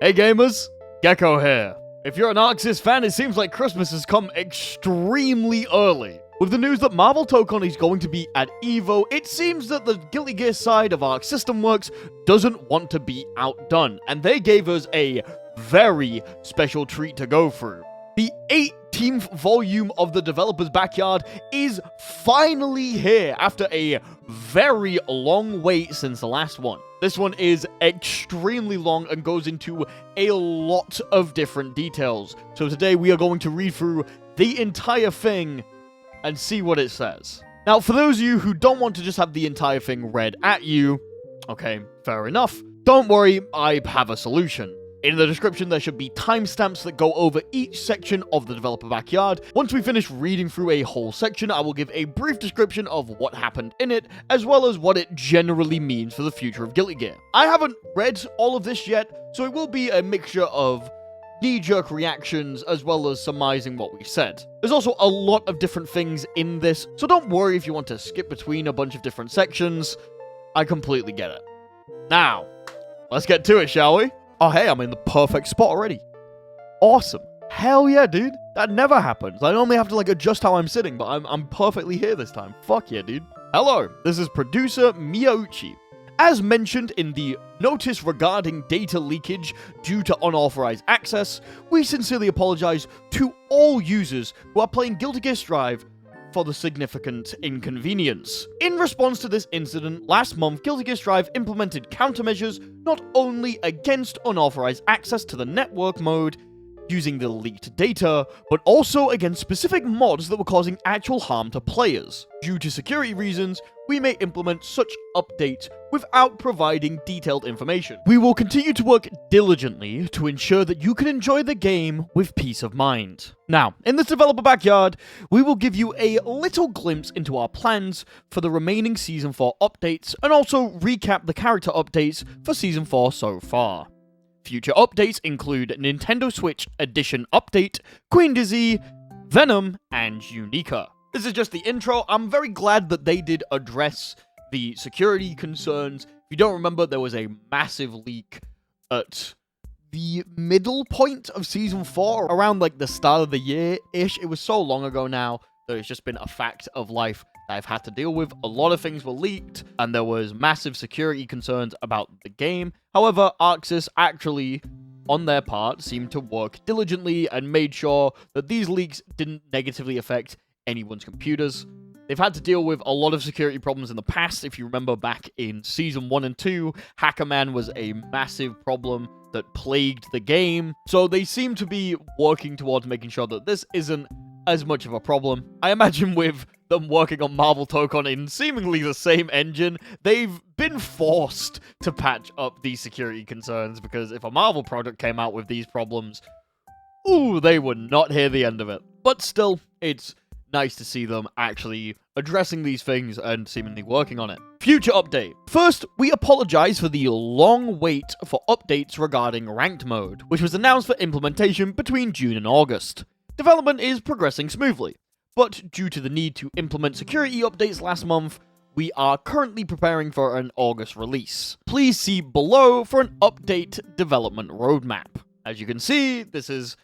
Hey gamers, Gecko here. If you're an Arxis fan, it seems like Christmas has come extremely early. With the news that Marvel Tokon is going to be at EVO, it seems that the Guilty Gear side of Arc System Works doesn't want to be outdone, and they gave us a very special treat to go through. The 18th volume of the Developer's Backyard is finally here after a very long wait since the last one. This one is extremely long and goes into a lot of different details. So today we are going to read through the entire thing and see what it says. Now, for those of you who don't want to just have the entire thing read at you, okay, fair enough. Don't worry, I have a solution. In the description, there should be timestamps that go over each section of the Developer Backyard. Once we finish reading through a whole section, I will give a brief description of what happened in it, as well as what it generally means for the future of Guilty Gear. I haven't read all of this yet, so it will be a mixture of knee-jerk reactions, as well as surmising what we said. There's also a lot of different things in this, so don't worry if you want to skip between a bunch of different sections. I completely get it. Now, let's get to it, shall we? Oh, hey, I'm in the perfect spot already. Awesome. Hell yeah, dude. That never happens. I normally have to, adjust how I'm sitting, but I'm perfectly here this time. Fuck yeah, dude. Hello, this is producer Miyauchi. As mentioned in the notice regarding data leakage due to unauthorized access, we sincerely apologize to all users who are playing Guilty Gear Strive for the significant inconvenience. In response to this incident, last month, Guilty Gear Strive implemented countermeasures not only against unauthorized access to the network mode using the leaked data, but also against specific mods that were causing actual harm to players. Due to security reasons, we may implement such updates without providing detailed information. We will continue to work diligently to ensure that you can enjoy the game with peace of mind. Now, in this Developer Backyard, we will give you a little glimpse into our plans for the remaining Season 4 updates, and also recap the character updates for Season 4 so far. Future updates include Nintendo Switch Edition Update, Queen Dizzy, Venom, and Unika. This is just the intro. I'm very glad that they did address the security concerns. If you don't remember, there was a massive leak at the middle point of Season 4, around the start of the year-ish. It was so long ago now that it's just been a fact of life that I've had to deal with. A lot of things were leaked, and there was massive security concerns about the game. However, Arxis actually, on their part, seemed to work diligently and made sure that these leaks didn't negatively affect anyone's computers. They've had to deal with a lot of security problems in the past. If you remember back in Season 1 and 2, Hackerman was a massive problem that plagued the game. So they seem to be working towards making sure that this isn't as much of a problem. I imagine with them working on Marvel Tokon in seemingly the same engine, they've been forced to patch up these security concerns, because if a Marvel product came out with these problems, ooh, they would not hear the end of it. But still, it's nice to see them actually addressing these things and seemingly working on it. Future update. First, we apologize for the long wait for updates regarding ranked mode, which was announced for implementation between June and August. Development is progressing smoothly, but due to the need to implement security updates last month, we are currently preparing for an August release. Please see below for an update development roadmap. As you can see, this is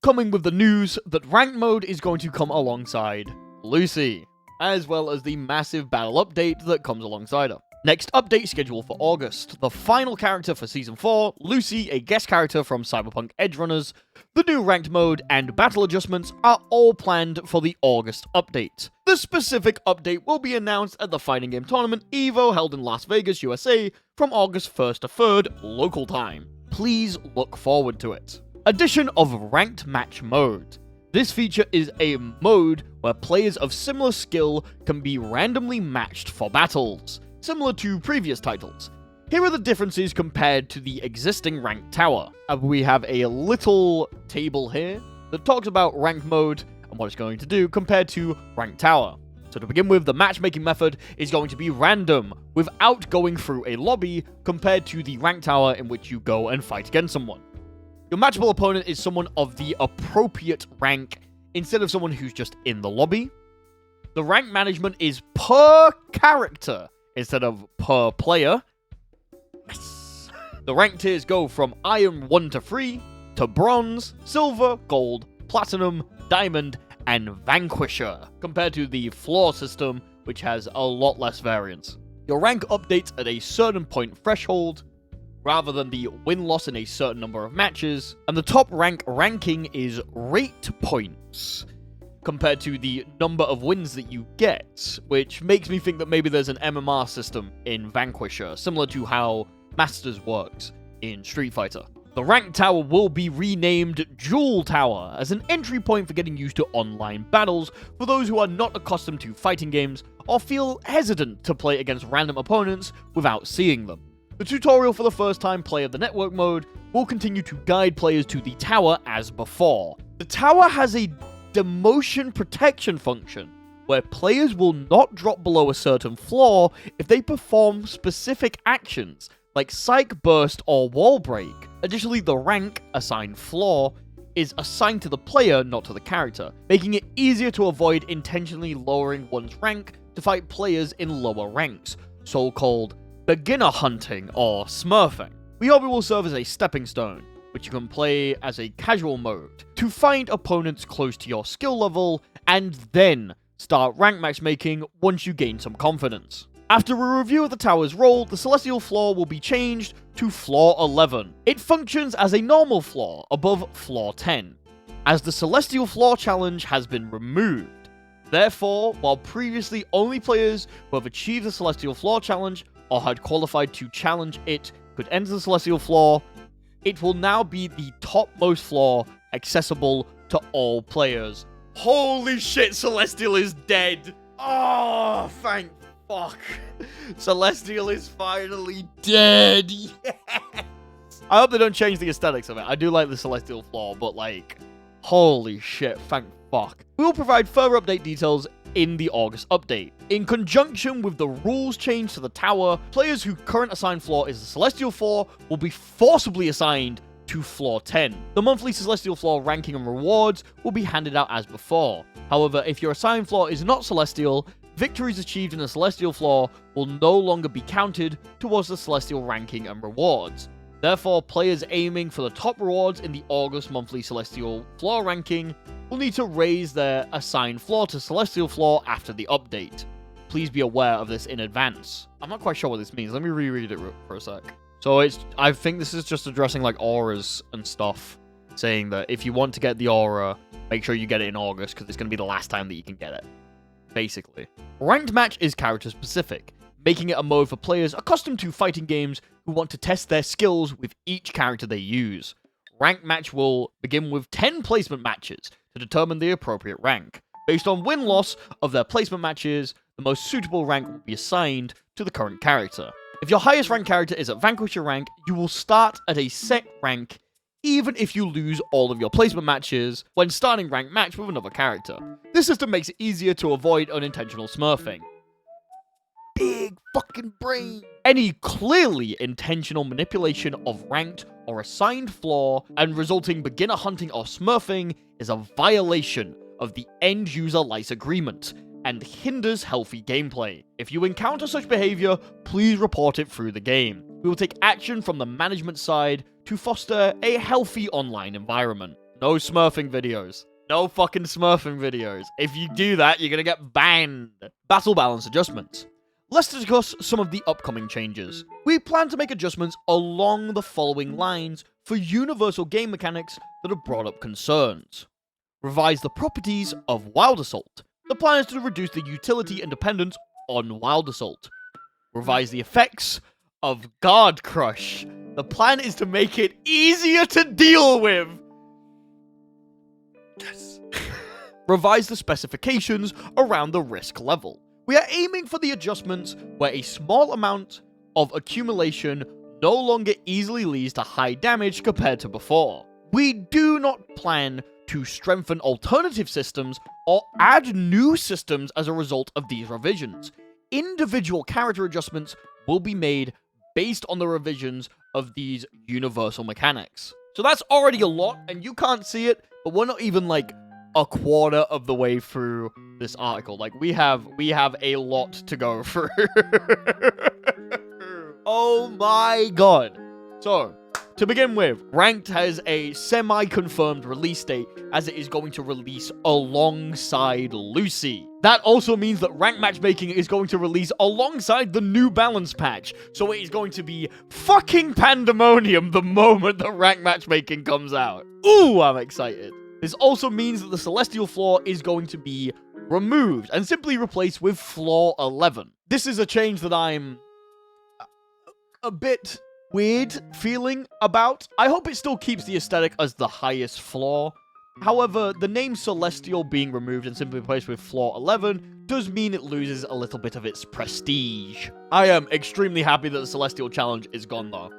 coming with the news that ranked mode is going to come alongside Lucy, as well as the massive battle update that comes alongside her. Next update scheduled for August. The final character for Season 4, Lucy, a guest character from Cyberpunk Edgerunners, the new ranked mode, and battle adjustments are all planned for the August update. The specific update will be announced at the fighting game tournament EVO held in Las Vegas, USA from August 1st to 3rd local time. Please look forward to it. Addition of ranked match mode. This feature is a mode where players of similar skill can be randomly matched for battles, similar to previous titles. Here are the differences compared to the existing ranked tower. We have a little table here that talks about ranked mode and what it's going to do compared to ranked tower. So to begin with, the matchmaking method is going to be random without going through a lobby, compared to the ranked tower in which you go and fight against someone. Your matchable opponent is someone of the appropriate rank instead of someone who's just in the lobby. The rank management is per character instead of per player. Yes. The rank tiers go from Iron 1 to 3, to Bronze, Silver, Gold, Platinum, Diamond, and Vanquisher, compared to the Floor system, which has a lot less variance. Your rank updates at a certain point threshold, rather than the win-loss in a certain number of matches, and the top rank ranking is rate points, compared to the number of wins that you get, which makes me think that maybe there's an MMR system in Vanquisher, similar to how Masters works in Street Fighter. The rank tower will be renamed Jewel Tower as an entry point for getting used to online battles for those who are not accustomed to fighting games or feel hesitant to play against random opponents without seeing them. The tutorial for the first time play of the network mode will continue to guide players to the tower as before. The tower has a demotion protection function, where players will not drop below a certain floor if they perform specific actions like Psych Burst or Wall Break. Additionally, the rank assigned floor is assigned to the player, not to the character, making it easier to avoid intentionally lowering one's rank to fight players in lower ranks, so-called beginner hunting or smurfing. We hope it will serve as a stepping stone, which you can play as a casual mode, to find opponents close to your skill level, and then start rank matchmaking once you gain some confidence. After a review of the tower's role, the Celestial Floor will be changed to Floor 11. It functions as a normal floor above Floor 10, as the Celestial Floor challenge has been removed. Therefore, while previously only players who have achieved the Celestial Floor challenge or had qualified to challenge it could enter the Celestial Floor, it will now be the topmost floor accessible to all players. Holy shit, Celestial is dead! Oh, thank fuck. Celestial is finally dead. Yes! I hope they don't change the aesthetics of it. I do like the Celestial Floor, but like, holy shit, thank fuck. We will provide further update details in the August update. In conjunction with the rules change to the tower, players whose current assigned floor is the Celestial Floor will be forcibly assigned to Floor 10. The monthly Celestial Floor ranking and rewards will be handed out as before. However, if your assigned floor is not Celestial, victories achieved in the Celestial Floor will no longer be counted towards the Celestial ranking and rewards. Therefore, players aiming for the top rewards in the August monthly Celestial Floor ranking will need to raise their assigned floor to Celestial Floor after the update. Please be aware of this in advance. I'm not quite sure what this means. Let me reread it for a sec. So I think this is just addressing like auras and stuff, saying that if you want to get the aura, make sure you get it in August because it's going to be the last time that you can get it. Basically. Ranked match is character specific, making it a mode for players accustomed to fighting games who want to test their skills with each character they use. Ranked match will begin with 10 placement matches to determine the appropriate rank. Based on win-loss of their placement matches, the most suitable rank will be assigned to the current character. If your highest ranked character is at Vanquisher rank, you will start at a set rank even if you lose all of your placement matches when starting ranked match with another character. This system makes it easier to avoid unintentional smurfing. Big fucking brain! Any clearly intentional manipulation of ranked or assigned floor and resulting beginner hunting or smurfing is a violation of the end user license agreement and hinders healthy gameplay. If you encounter such behavior, please report it through the game. We will take action from the management side to foster a healthy online environment. No smurfing videos. No fucking smurfing videos. If you do that, you're gonna get banned. Battle balance adjustments. Let's discuss some of the upcoming changes. We plan to make adjustments along the following lines for universal game mechanics that have brought up concerns. Revise the properties of Wild Assault. The plan is to reduce the utility and dependence on Wild Assault. Revise the effects of Guard Crush. The plan is to make it easier to deal with. Yes. Revise the specifications around the risk level. We are aiming for the adjustments where a small amount of accumulation no longer easily leads to high damage compared to before. We do not plan to strengthen alternative systems or add new systems as a result of these revisions. Individual character adjustments will be made based on the revisions of these universal mechanics. So that's already a lot, and you can't see it, but we're not even like a quarter of the way through this article. Like, we have a lot to go through. Oh my god. So, to begin with, Ranked has a semi-confirmed release date, as it is going to release alongside Lucy. That also means that Ranked Matchmaking is going to release alongside the new balance patch, so it is going to be fucking pandemonium the moment that Ranked Matchmaking comes out. Ooh, I'm excited. This also means that the Celestial Floor is going to be removed and simply replaced with Floor 11. This is a change that I'm a bit weird feeling about. I hope it still keeps the aesthetic as the highest floor. However, the name Celestial being removed and simply replaced with Floor 11 does mean it loses a little bit of its prestige. I am extremely happy that the Celestial Challenge is gone, though.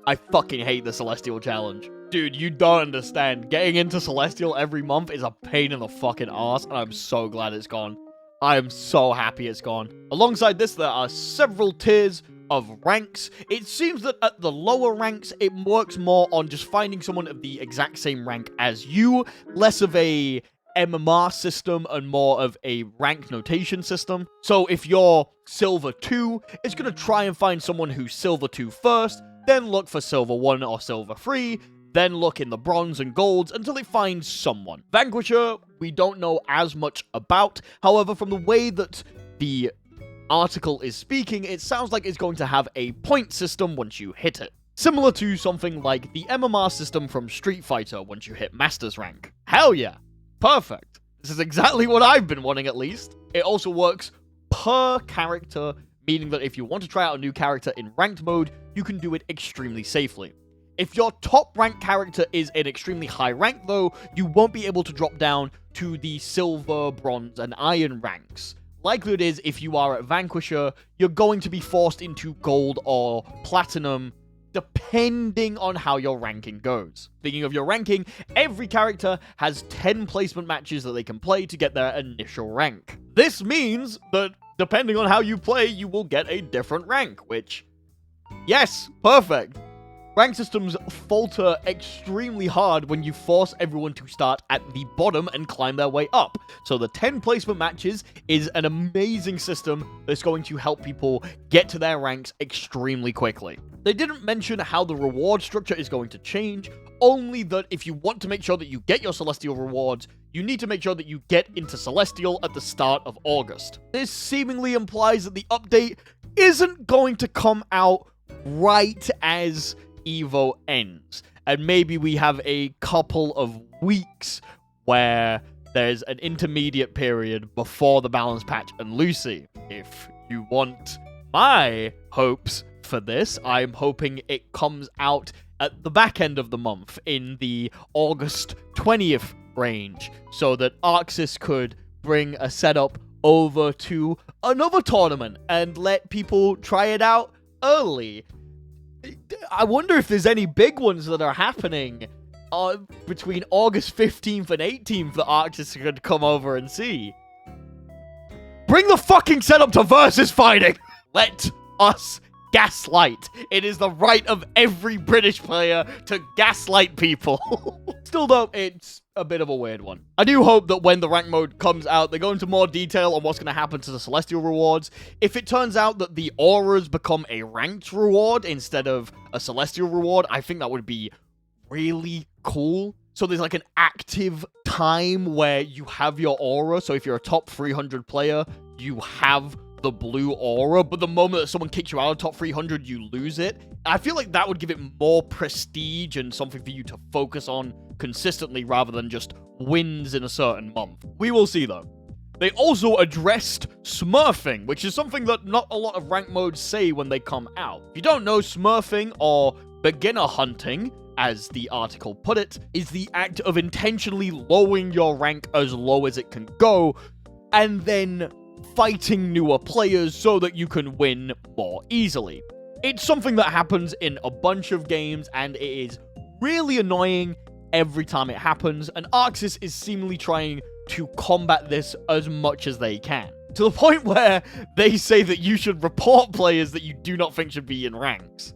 I fucking hate the Celestial Challenge. Dude, you don't understand. Getting into Celestial every month is a pain in the fucking ass, and I'm so glad it's gone. I am so happy it's gone. Alongside this, there are several tiers of ranks. It seems that at the lower ranks, it works more on just finding someone of the exact same rank as you, less of a MMR system and more of a rank notation system. So if you're Silver 2, it's going to try and find someone who's Silver 2 first, then look for Silver 1 or Silver 3, then look in the bronze and golds until it finds someone. Vanquisher, we don't know as much about. However, from the way that the article is speaking, it sounds like it's going to have a point system once you hit it. Similar to something like the MMR system from Street Fighter once you hit Master's Rank. Hell yeah. Perfect. This is exactly what I've been wanting, at least. It also works per character, meaning that if you want to try out a new character in ranked mode, you can do it extremely safely. If your top ranked character is in extremely high rank, though, you won't be able to drop down to the silver, bronze, and iron ranks. Likelihood is, if you are at Vanquisher, you're going to be forced into gold or platinum, depending on how your ranking goes. Speaking of your ranking, every character has 10 placement matches that they can play to get their initial rank. This means that, depending on how you play, you will get a different rank, which, yes, perfect. Rank systems falter extremely hard when you force everyone to start at the bottom and climb their way up. So the 10 placement matches is an amazing system that's going to help people get to their ranks extremely quickly. They didn't mention how the reward structure is going to change, only that if you want to make sure that you get your Celestial rewards, you need to make sure that you get into Celestial at the start of August. This seemingly implies that the update isn't going to come out right as Evo ends, and maybe we have a couple of weeks where there's an intermediate period before the balance patch and Lucy. If you want my hopes for this, I'm hoping it comes out at the back end of the month in the August 20th range, so that Arxis could bring a setup over to another tournament and let people try it out early. I wonder if there's any big ones that are happening between August 15th and 18th that Arxis could come over and see. Bring the fucking setup to versus fighting! Let us gaslight. It is the right of every British player to gaslight people. Still though, it's a bit of a weird one. I do hope that when the rank mode comes out, they go into more detail on what's going to happen to the Celestial rewards. If it turns out that the auras become a ranked reward instead of a Celestial reward, I think that would be really cool. So there's like an active time where you have your aura. So if you're a top 300 player, you have the blue aura, but the moment that someone kicks you out of top 300, you lose it. I feel like that would give it more prestige and something for you to focus on consistently rather than just wins in a certain month. We will see though. They also addressed smurfing, which is something that not a lot of rank modes say when they come out. If you don't know, smurfing, or beginner hunting, as the article put it, is the act of intentionally lowering your rank as low as it can go, and then fighting newer players so that you can win more easily. It's something that happens in a bunch of games, and it is really annoying every time it happens, and Arxis is seemingly trying to combat this as much as they can. To the point where they say that you should report players that you do not think should be in ranks.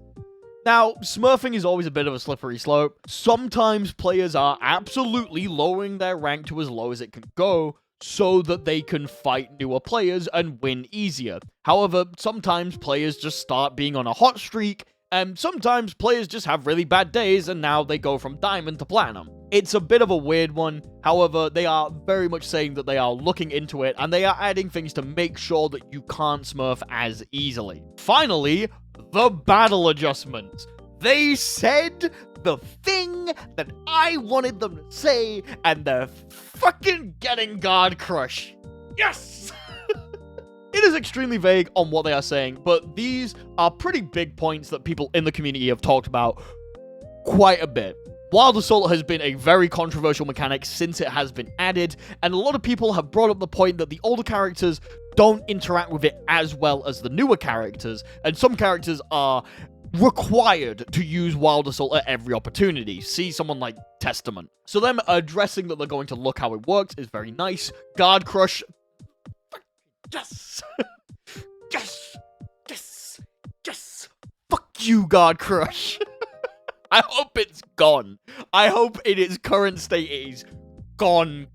Now, smurfing is always a bit of a slippery slope. Sometimes players are absolutely lowering their rank to as low as it can go, so that they can fight newer players and win easier. However, sometimes players just start being on a hot streak And sometimes players just have really bad days and now they go from diamond to platinum. It's a bit of a weird one. However, they are very much saying that they are looking into it and they are adding things to make sure that you can't smurf as easily. Finally, the battle adjustments. They said the thing that I wanted them to say, and they're fucking getting Guard Crush. Yes! It is extremely vague on what they are saying, but these are pretty big points that people in the community have talked about quite a bit. Wild Assault has been a very controversial mechanic since it has been added, and a lot of people have brought up the point that the older characters don't interact with it as well as the newer characters, and some characters are required to use Wild Assault at every opportunity. See someone like Testament. So them addressing that they're going to look how it works is very nice. Guard Crush. Yes! Yes! Yes! Yes! Fuck you, Guard Crush. I hope it's gone. I hope in its current state it is gone.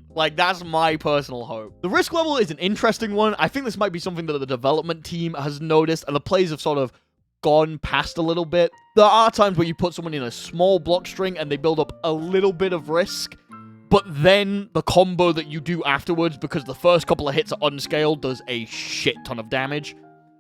Like, that's my personal hope. The risk level is an interesting one. I think this might be something that the development team has noticed, and the players have sort of gone past a little bit. There are times where you put someone in a small block string and they build up a little bit of risk, but then the combo that you do afterwards, because the first couple of hits are unscaled, does a shit ton of damage.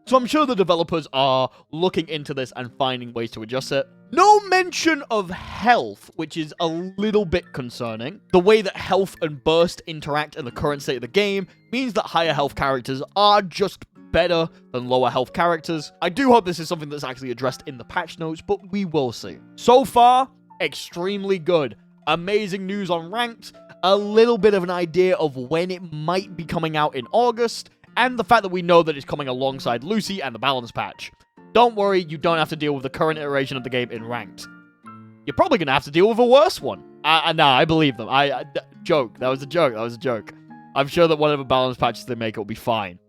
So I'm sure the developers are looking into this and finding ways to adjust it. No mention of health, which is a little bit concerning. The way that health and burst interact in the current state of the game means that higher health characters are just better than lower health characters. I do hope this is something that's actually addressed in the patch notes, but we will see. So far, extremely good. Amazing news on Ranked, a little bit of an idea of when it might be coming out in August, and the fact that we know that it's coming alongside Lucy and the balance patch. Don't worry, you don't have to deal with the current iteration of the game in Ranked. You're probably going to have to deal with a worse one. Nah, I believe them. Joke. That was a joke. I'm sure that whatever balance patches they make, it'll be fine.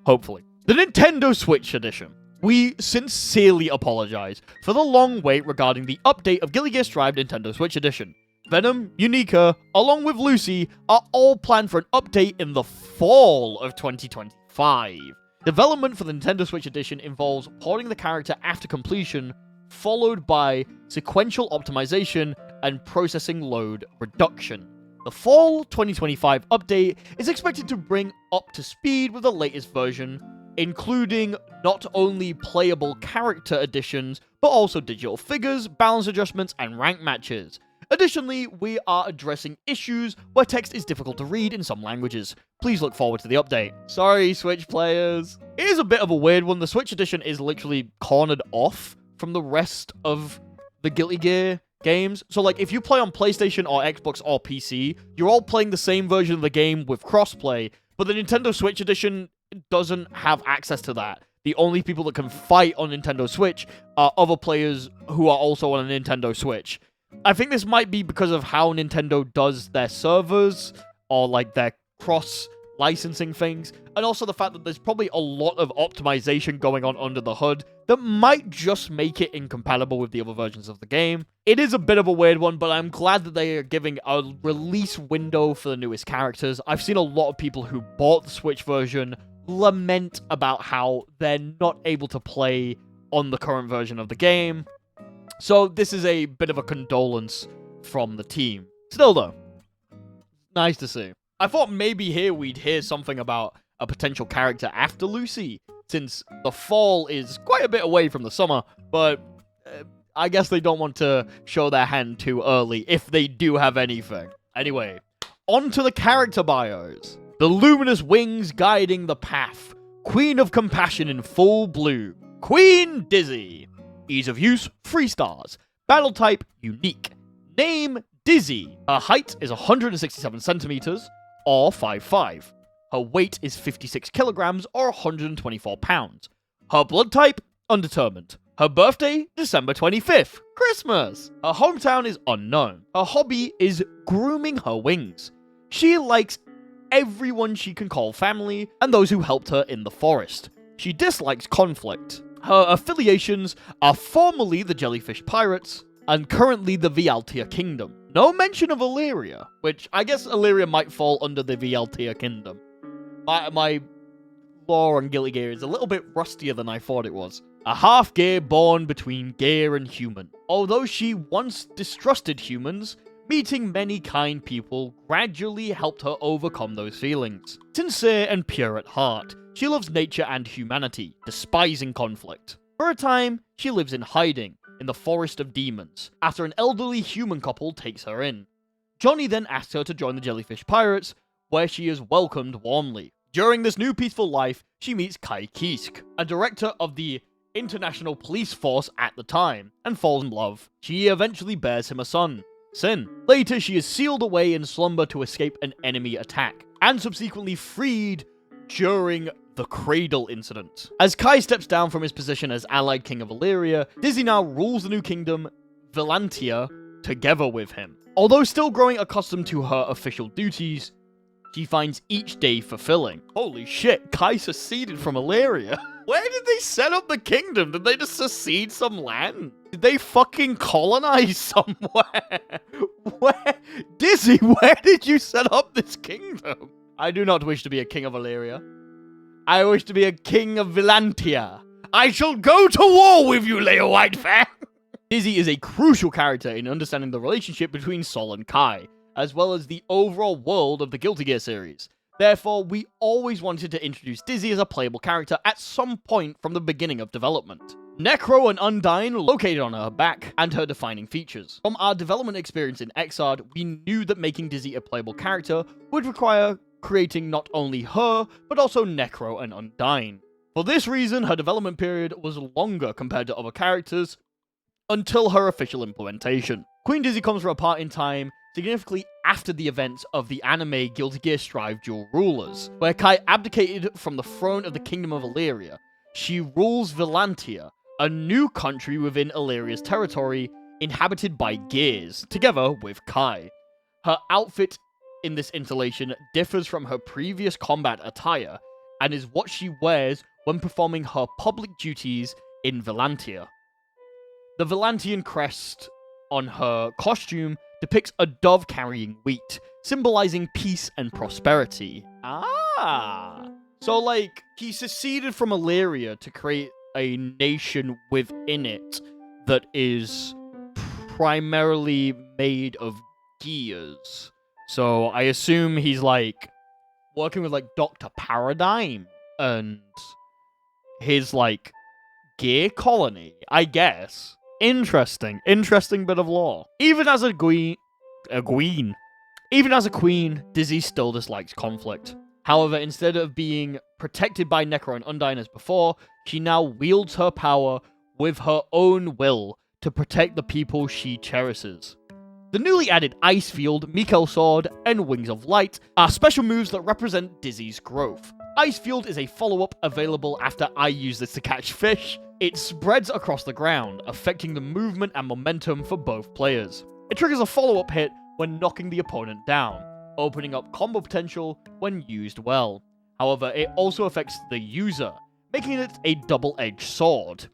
Hopefully. The Nintendo Switch Edition. We sincerely apologize for the long wait regarding the update of Guilty Gear Strive Nintendo Switch Edition. Venom, Unika, along with Lucy, are all planned for an update in the fall of 2025. Development for the Nintendo Switch Edition involves porting the character after completion, followed by sequential optimization and processing load reduction. The fall 2025 update is expected to bring up to speed with the latest version, including not only playable character additions, but also digital figures, balance adjustments, and rank matches. Additionally, we are addressing issues where text is difficult to read in some languages. Please look forward to the update. Sorry, Switch players. It is a bit of a weird one. The Switch Edition is literally cornered off from the rest of the Guilty Gear games. So, like, if you play on PlayStation or Xbox or PC, you're all playing the same version of the game with crossplay, but the Nintendo Switch Edition doesn't have access to that. The only people that can fight on Nintendo Switch are other players who are also on a Nintendo Switch. I think this might be because of how Nintendo does their servers, or like their cross-licensing things, and also the fact that there's probably a lot of optimization going on under the hood that might just make it incompatible with the other versions of the game. It is a bit of a weird one, but I'm glad that they are giving a release window for the newest characters. I've seen a lot of people who bought the Switch version lament about how they're not able to play on the current version of the game. So this is a bit of a condolence from the team. Still though, nice to see. I thought maybe here we'd hear something about a potential character after Lucy, since the fall is quite a bit away from the summer, but I guess they don't want to show their hand too early if they do have anything. Anyway, on to the character bios. The luminous wings guiding the path. Queen of Compassion in full bloom. Queen Dizzy. Ease of use, 3 stars. Battle type, unique. Name, Dizzy. Her height is 167 centimeters, or 5'5". Her weight is 56 kilograms, or 124 pounds. Her blood type, undetermined. Her birthday, December 25th, Christmas. Her hometown is unknown. Her hobby is grooming her wings. She likes everyone she can call family, and those who helped her in the forest. She dislikes conflict. Her affiliations are formerly the Jellyfish Pirates, and currently the Vialtia Kingdom. No mention of Illyria, which I guess Illyria might fall under the Vialtia Kingdom. My lore on Guilty Gear is a little bit rustier than I thought it was. A half-gear born between gear and human. Although she once distrusted humans, meeting many kind people gradually helped her overcome those feelings. Sincere and pure at heart, she loves nature and humanity, despising conflict. For a time, she lives in hiding, in the Forest of Demons, after an elderly human couple takes her in. Johnny then asks her to join the Jellyfish Pirates, where she is welcomed warmly. During this new peaceful life, she meets Kai Kisk, a director of the International Police Force at the time, and falls in love. She eventually bears him a son, Sin. Later, she is sealed away in slumber to escape an enemy attack, and subsequently freed during the Cradle incident. As Kai steps down from his position as allied king of Illyria, Dizzy now rules the new kingdom, Valantia, together with him. Although still growing accustomed to her official duties, she finds each day fulfilling. Holy shit, Kai seceded from Illyria. Where did they set up the kingdom? Did they just secede some land? Did they fucking colonize somewhere? Dizzy, where did you set up this kingdom? I do not wish to be a king of Illyria. I wish to be a king of Valantia. I shall go to war with you, Leo Whitefang! Dizzy is a crucial character in understanding the relationship between Sol and Kai, as well as the overall world of the Guilty Gear series. Therefore, we always wanted to introduce Dizzy as a playable character at some point from the beginning of development. Necro and Undyne located on her back, and her defining features. From our development experience in Exard, we knew that making Dizzy a playable character would require creating not only her, but also Necro and Undyne. For this reason, her development period was longer compared to other characters, until her official implementation. Queen Dizzy comes from a part in time significantly after the events of the anime Guilty Gear Strive Dual Rulers, where Kai abdicated from the throne of the Kingdom of Illyria. She rules Valantia, a new country within Illyria's territory, inhabited by Gears, together with Kai. Her outfit in this installation differs from her previous combat attire, and is what she wears when performing her public duties in Valantia. The Valantian crest on her costume depicts a dove carrying wheat, symbolizing peace and prosperity. So, like, he seceded from Illyria to create a nation within it that is primarily made of gears. So, I assume he's, like, working with, like, Dr. Paradigm and his, like, gear colony, I guess. Interesting bit of lore. Even as a queen, Dizzy still dislikes conflict. However, instead of being protected by Necro and Undyne as before, she now wields her power with her own will to protect the people she cherishes. The newly added Ice Field, Mikkel Sword, and Wings of Light are special moves that represent Dizzy's growth. Ice Field is a follow-up available after I use this to catch fish. It spreads across the ground, affecting the movement and momentum for both players. It triggers a follow-up hit when knocking the opponent down, opening up combo potential when used well. However, it also affects the user, making it a double-edged sword.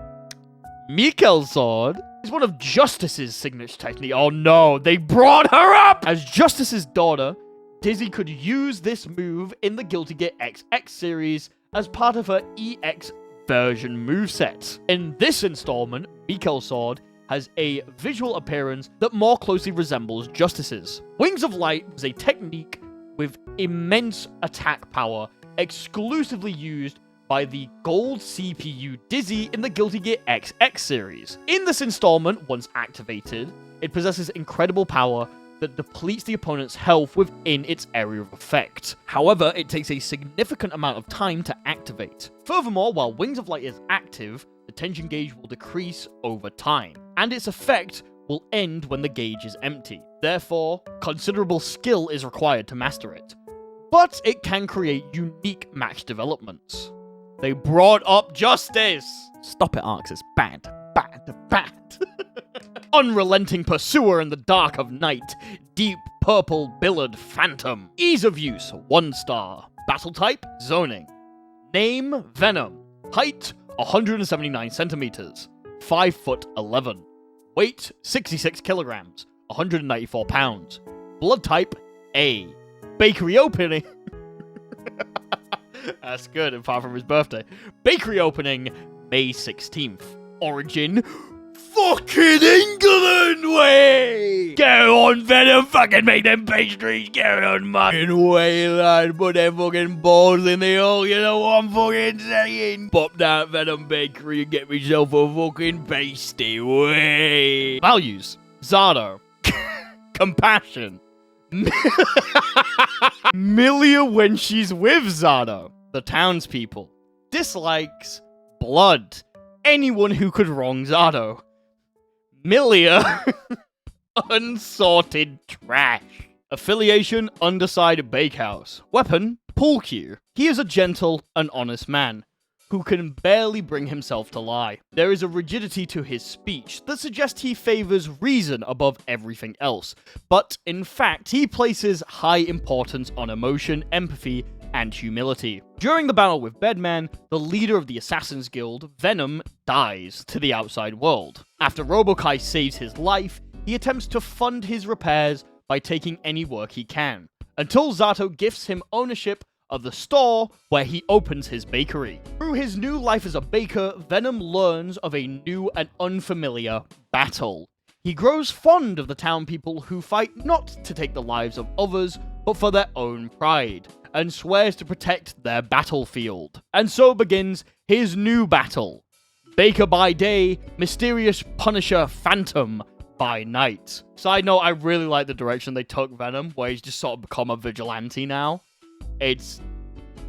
Mikkel's sword is one of Justice's signature technique. Oh no, they brought her up! As Justice's daughter, Dizzy could use this move in the Guilty Gear XX series as part of her EX version moveset. In this installment, Mikkel's sword has a visual appearance that more closely resembles Justice's. Wings of Light was a technique with immense attack power exclusively used by the gold CPU Dizzy in the Guilty Gear XX series. In this installment, once activated, it possesses incredible power that depletes the opponent's health within its area of effect. However, it takes a significant amount of time to activate. Furthermore, while Wings of Light is active, the tension gauge will decrease over time, and its effect will end when the gauge is empty. Therefore, considerable skill is required to master it. But it can create unique match developments. They brought up Justice! Stop it, Arx, it's bad. Bad. Unrelenting pursuer in the dark of night. Deep purple billed phantom. Ease of use, 1 star. Battle type, zoning. Name, Venom. Height, 179 centimeters. 5'11". Weight, 66 kilograms. 194 pounds. Blood type, A. Bakery opening. That's good, apart from his birthday. Bakery opening May 16th. Origin, fucking England way! Go on, Venom, fucking make them pastries, go on, fucking way, lad. Put them fucking balls in the hole, you know what I'm fucking saying? Pop that Venom Bakery and get myself a fucking pasty way. Values, Zardo. Compassion. Milia when she's with Zardo. The townspeople. Dislikes, blood. Anyone who could wrong Zardo. Milia, unsorted trash. Affiliation, Underside Bakehouse. Weapon, pool cue. He is a gentle and honest man who can barely bring himself to lie. There is a rigidity to his speech that suggests he favors reason above everything else, but in fact, he places high importance on emotion, empathy, and humility. During the battle with Bedman, the leader of the Assassin's Guild, Venom, dies to the outside world. After Robokai saves his life, he attempts to fund his repairs by taking any work he can, until Zato gifts him ownership of the store where he opens his bakery. Through his new life as a baker, Venom learns of a new and unfamiliar battle. He grows fond of the town people who fight not to take the lives of others, but for their own pride, and swears to protect their battlefield. And so begins his new battle. Baker by day, mysterious Punisher Phantom by night. Side note, I really like the direction they took Venom, where he's just sort of become a vigilante now. It's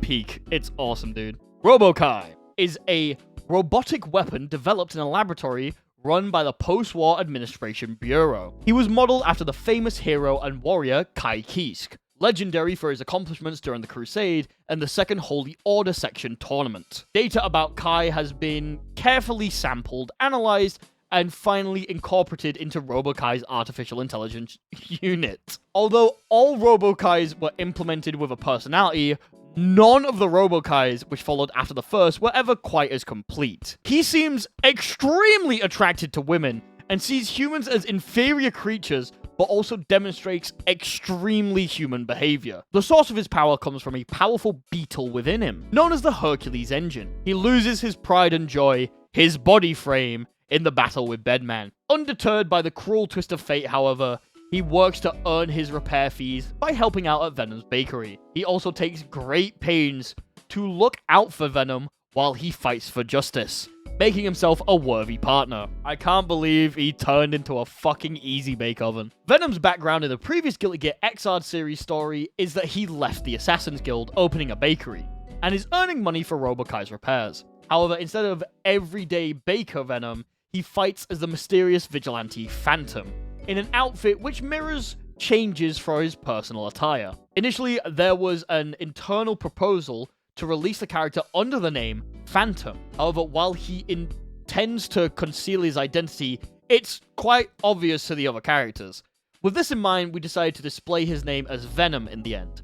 peak. It's awesome, dude. Robokai is a robotic weapon developed in a laboratory run by the Post-War Administration Bureau. He was modeled after the famous hero and warrior Kai Kisk, legendary for his accomplishments during the Crusade and the Second Holy Order Section tournament. Data about Kai has been carefully sampled, analyzed, and finally incorporated into Robokai's artificial intelligence unit. Although all Robokais were implemented with a personality, none of the Robokais which followed after the first were ever quite as complete. He seems extremely attracted to women and sees humans as inferior creatures, but also demonstrates extremely human behavior. The source of his power comes from a powerful beetle within him, known as the Hercules engine. He loses his pride and joy, his body frame, in the battle with Bedman. Undeterred by the cruel twist of fate, however, he works to earn his repair fees by helping out at Venom's bakery. He also takes great pains to look out for Venom while he fights for justice, making himself a worthy partner. I can't believe he turned into a fucking easy bake oven. Venom's background in the previous Guilty Gear Xrd series story is that he left the Assassin's Guild opening a bakery, and is earning money for Robokai's repairs. However, instead of everyday baker Venom, he fights as the mysterious vigilante Phantom, in an outfit which mirrors changes for his personal attire. Initially, there was an internal proposal to release the character under the name Phantom. However, while he intends to conceal his identity, it's quite obvious to the other characters. With this in mind, we decided to display his name as Venom in the end.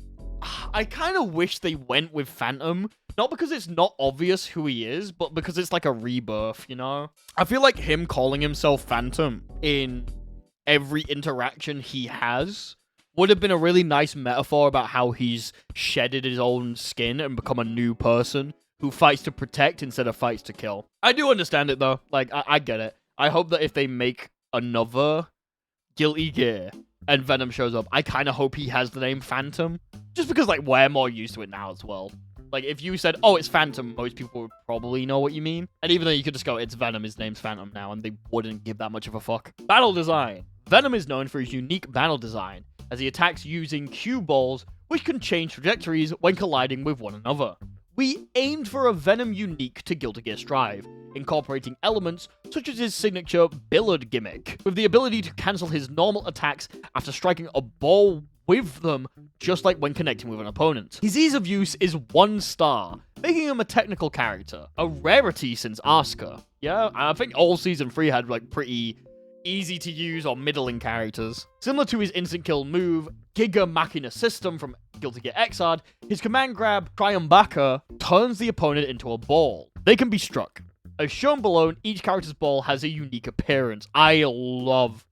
I kind of wish they went with Phantom, not because it's not obvious who he is, but because it's like a rebirth, you know? I feel like him calling himself Phantom in every interaction he has would have been a really nice metaphor about how he's shedded his own skin and become a new person who fights to protect instead of fights to kill. I do understand it, though. Like, I get it. I hope that if they make another Guilty Gear and Venom shows up, I kind of hope he has the name Phantom. Just because, like, we're more used to it now as well. Like, if you said, oh, it's Phantom, most people would probably know what you mean. And even though you could just go, it's Venom, his name's Phantom now, and they wouldn't give that much of a fuck. Battle design. Venom is known for his unique battle design, as he attacks using cue balls, which can change trajectories when colliding with one another. We aimed for a Venom unique to Guilty Gear Strive, incorporating elements such as his signature Billard gimmick, with the ability to cancel his normal attacks after striking a ball with them, just like when connecting with an opponent. His ease of use is 1 star, making him a technical character, a rarity since Asuka. Yeah, I think all Season 3 had like pretty easy to use or middling characters. Similar to his instant kill move, Giga Machina system from Guilty Gear Xrd, his command grab, Triumbaka, turns the opponent into a ball. They can be struck. As shown below, each character's ball has a unique appearance. I love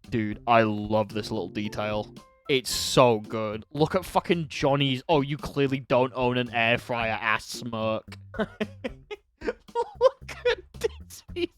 this little detail. It's so good. Look at fucking Johnny's. Oh, you clearly don't own an air fryer ass smirk. Look at this face.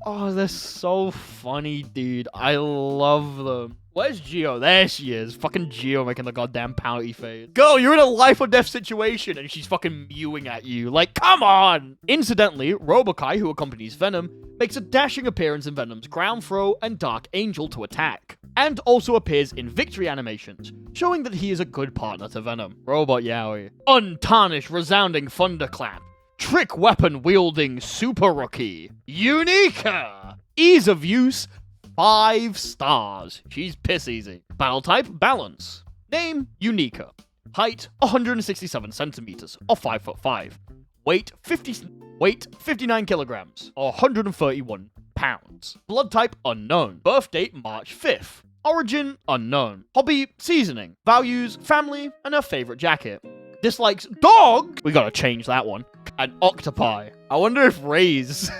Oh, they're so funny, dude. I love them. Where's Geo? There she is. Fucking Geo making the goddamn pouty face. Girl, you're in a life or death situation and she's fucking mewing at you. Like, come on! Incidentally, Robokai, who accompanies Venom, makes a dashing appearance in Venom's ground throw and Dark Angel to attack. And also appears in victory animations, showing that he is a good partner to Venom. Robot Yowie. Untarnished resounding thunderclap. Trick weapon wielding super rookie. Unika! Ease of use, 5 stars. She's piss easy. Battle type, balance. Name, Unika. Height, 167 centimeters, or 5'5". Weight, 59 kilograms, or 131 pounds. Blood type, unknown. Birth date, March 5th. Origin, unknown. Hobby, seasoning. Values, family, and her favorite jacket. Dislikes, dog! We gotta change that one. And octopi. I wonder if Ray's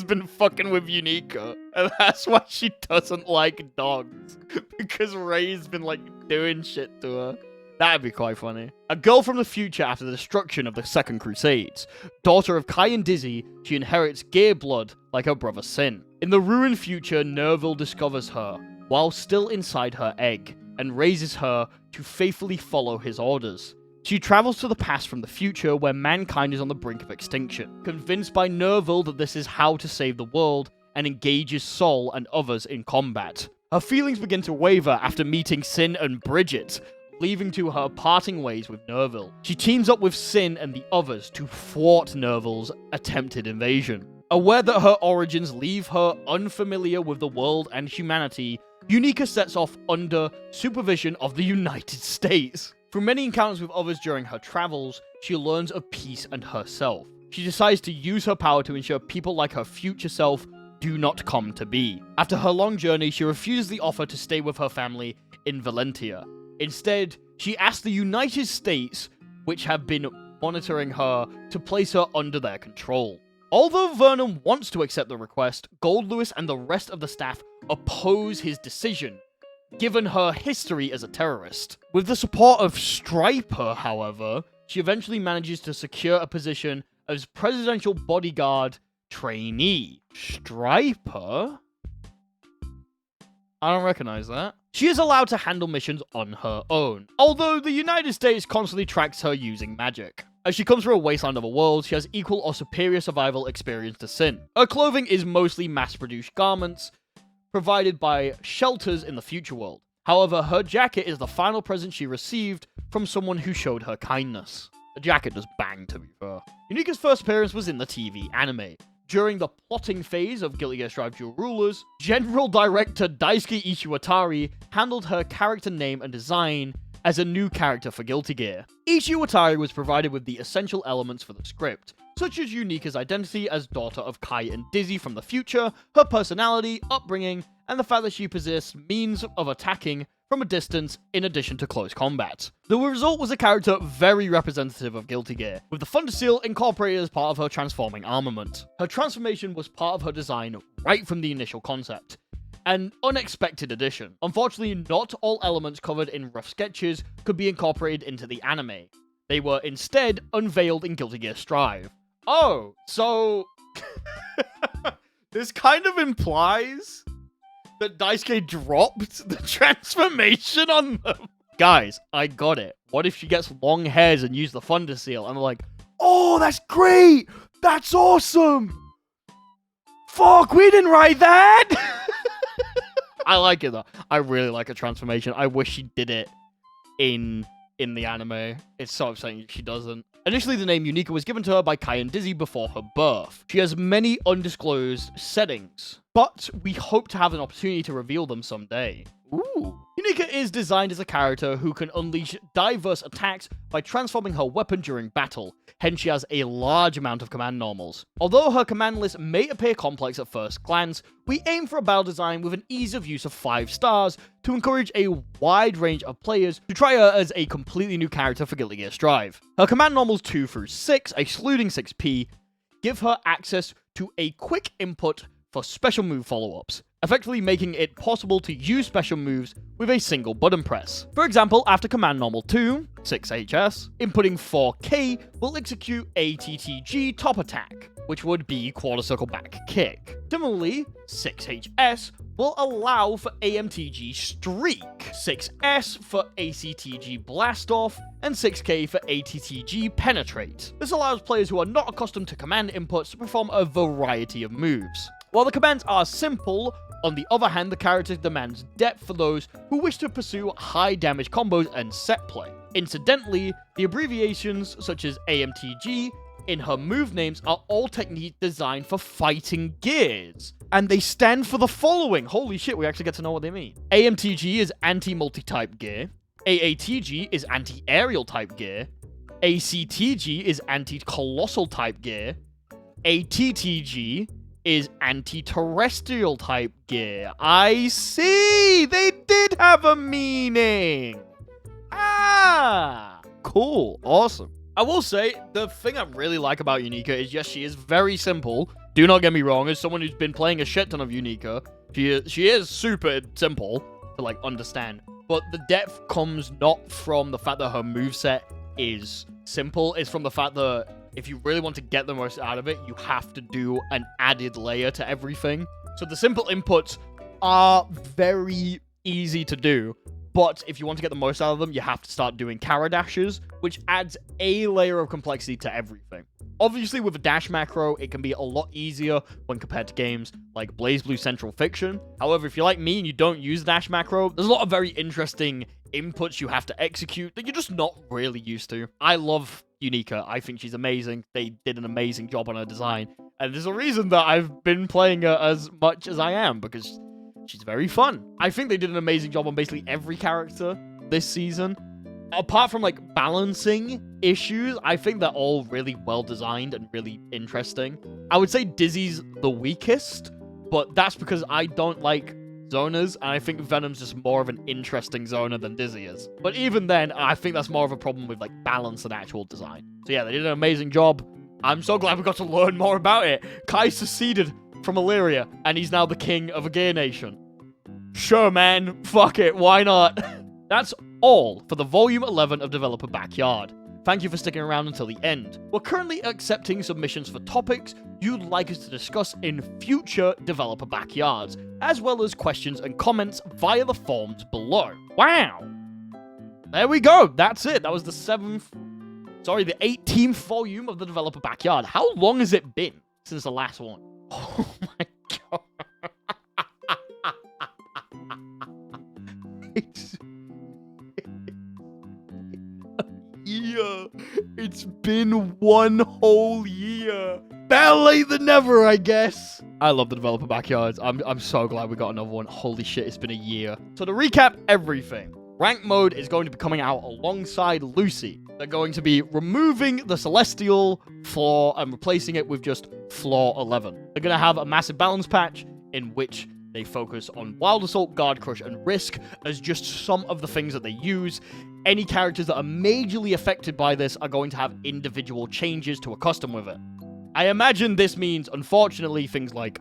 been fucking with Unika. And that's why she doesn't like dogs. Because Ray's been, like, doing shit to her. That'd be quite funny. A girl from the future after the destruction of the Second Crusades. Daughter of Kai and Dizzy, she inherits gear blood like her brother Sin. In the ruined future, Nerville discovers her, while still inside her egg, and raises her to faithfully follow his orders. She travels to the past from the future where mankind is on the brink of extinction, convinced by Nerville that this is how to save the world, and engages Sol and others in combat. Her feelings begin to waver after meeting Sin and Bridget, leaving to her parting ways with Nerville. She teams up with Sin and the others to thwart Nerville's attempted invasion. Aware that her origins leave her unfamiliar with the world and humanity, Unika sets off under supervision of the United States. Through many encounters with others during her travels, she learns of peace and herself. She decides to use her power to ensure people like her future self do not come to be. After her long journey, she refuses the offer to stay with her family in Valentia. Instead, she asks the United States, which have been monitoring her, to place her under their control. Although Venom wants to accept the request, Gold Lewis and the rest of the staff oppose his decision, given her history as a terrorist. With the support of Striper, however, she eventually manages to secure a position as presidential bodyguard trainee. Striper? I don't recognize that. She is allowed to handle missions on her own, although the United States constantly tracks her using magic. As she comes from a wasteland of a world, she has equal or superior survival experience to Sin. Her clothing is mostly mass-produced garments, provided by shelters in the future world. However, her jacket is the final present she received from someone who showed her kindness. The jacket does bang, to be fair. Unika's first appearance was in the TV anime. During the plotting phase of Guilty Gear Strive Dual Rulers, General Director Daisuke Ishiwatari handled her character name and design as a new character for Guilty Gear. Ishiwatari was provided with the essential elements for the script, such as Unika's identity as daughter of Kai and Dizzy from the future, her personality, upbringing, and the fact that she possessed means of attacking from a distance in addition to close combat. The result was a character very representative of Guilty Gear, with the Thunder Seal incorporated as part of her transforming armament. Her transformation was part of her design right from the initial concept. An unexpected addition. Unfortunately, not all elements covered in rough sketches could be incorporated into the anime. They were instead unveiled in Guilty Gear Strive. Oh, so this kind of implies that Daisuke dropped the transformation on them. Guys, I got it. What if she gets long hairs and use the Thunder Seal? And I'm like, oh, that's great! That's awesome! Fuck, we didn't write that! I like it though. I really like her transformation. I wish she did it in the anime. It's so upsetting she doesn't. Initially, the name Unika was given to her by Kai and Dizzy before her birth. She has many undisclosed settings, but we hope to have an opportunity to reveal them someday. Ooh. Unika is designed as a character who can unleash diverse attacks by transforming her weapon during battle, hence she has a large amount of command normals. Although her command list may appear complex at first glance, we aim for a battle design with an ease of use of 5 stars to encourage a wide range of players to try her as a completely new character for Guilty Gear Strive. Her command normals 2 through 6, excluding 6P, give her access to a quick input for special move follow-ups. effectively making it possible to use special moves with a single button press. For example, after command normal 2, 6HS, inputting 4K will execute ATTG top attack, which would be quarter circle back kick. Similarly, 6HS will allow for AMTG streak, 6S for ACTG blast off, and 6K for ATTG penetrate. This allows players who are not accustomed to command inputs to perform a variety of moves. While the commands are simple, on the other hand, the character demands depth for those who wish to pursue high damage combos and set play. Incidentally, the abbreviations such as AMTG in her move names are all techniques designed for fighting gears. And they stand for the following. Holy shit, we actually get to know what they mean. AMTG is anti-multi-type gear. AATG is anti-aerial type gear. ACTG is anti-colossal type gear. ATTG is anti-terrestrial type gear. I see! They did have a meaning! Ah! Cool. Awesome. I will say, the thing I really like about Unika is, yes, she is very simple. Do not get me wrong, as someone who's been playing a shit ton of Unika, she is super simple to, like, understand. But the depth comes not from the fact that her moveset is simple, it's from the fact that if you really want to get the most out of it, you have to do an added layer to everything. So the simple inputs are very easy to do, but if you want to get the most out of them, you have to start doing Kara dashes, which adds a layer of complexity to everything. Obviously, with a dash macro, it can be a lot easier when compared to games like BlazBlue Central Fiction. However, if you're like me and you don't use dash macro, there's a lot of very interesting inputs you have to execute that you're just not really used to. I love Unika. I think she's amazing. They did an amazing job on her design. And there's a reason that I've been playing her as much as I am, because she's very fun. I think they did an amazing job on basically every character this season. Apart from, like, balancing issues, I think they're all really well designed and really interesting. I would say Dizzy's the weakest, but that's because I don't like zoners, and I think Venom's just more of an interesting zoner than Dizzy is. But even then, I think that's more of a problem with, like, balance than actual design. So yeah, they did an amazing job. I'm so glad we got to learn more about it. Kai seceded from Illyria, and he's now the king of a gear nation. Sure, man. Fuck it. Why not? That's all for the Volume 11 of Developer Backyard. Thank you for sticking around until the end. We're currently accepting submissions for topics you'd like us to discuss in future Developer Backyards, as well as questions and comments via the forms below. Wow! There we go. That's it. That was the 18th volume of the Developer Backyard. How long has it been since the last one? Oh my god. It's been one whole year. Better late than never, I guess. I love the Developer Backyards. I'm so glad we got another one. Holy shit, it's been a year. So to recap everything, Rank Mode is going to be coming out alongside Lucy. They're going to be removing the Celestial floor and replacing it with just Floor 11. They're going to have a massive balance patch in which they focus on Wild Assault, Guard Crush, and Risk as just some of the things that they use. Any characters that are majorly affected by this are going to have individual changes to accustom with it. I imagine this means, unfortunately, things like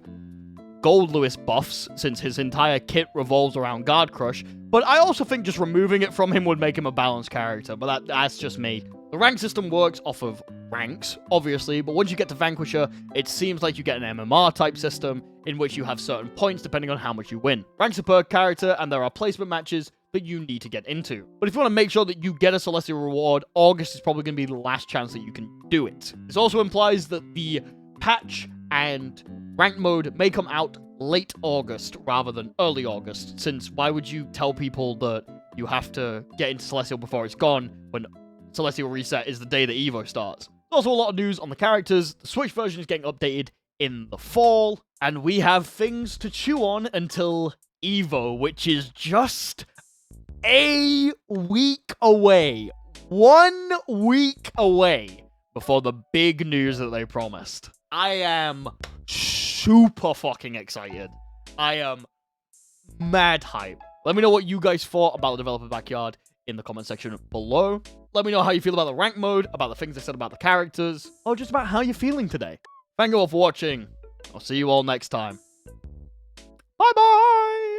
Gold Lewis buffs, since his entire kit revolves around Guard Crush, but I also think just removing it from him would make him a balanced character, but that's just me. The rank system works off of ranks, obviously, but once you get to Vanquisher, it seems like you get an MMR-type system in which you have certain points depending on how much you win. Ranks are per character, and there are placement matches that you need to get into. But if you want to make sure that you get a Celestial reward, August is probably going to be the last chance that you can do it. This also implies that the patch and rank mode may come out late August rather than early August, since why would you tell people that you have to get into Celestial before it's gone when Celestial Reset is the day that EVO starts? There's also a lot of news on the characters. The Switch version is getting updated in the fall, and we have things to chew on until EVO, which is just a week away. 1 week away before the big news that they promised. I am super fucking excited. I am mad hype. Let me know what you guys thought about the Developer Backyard in the comment section below. Let me know how you feel about the rank mode, about the things I said about the characters, or just about how you're feeling today. Thank you all for watching. I'll see you all next time. Bye-bye!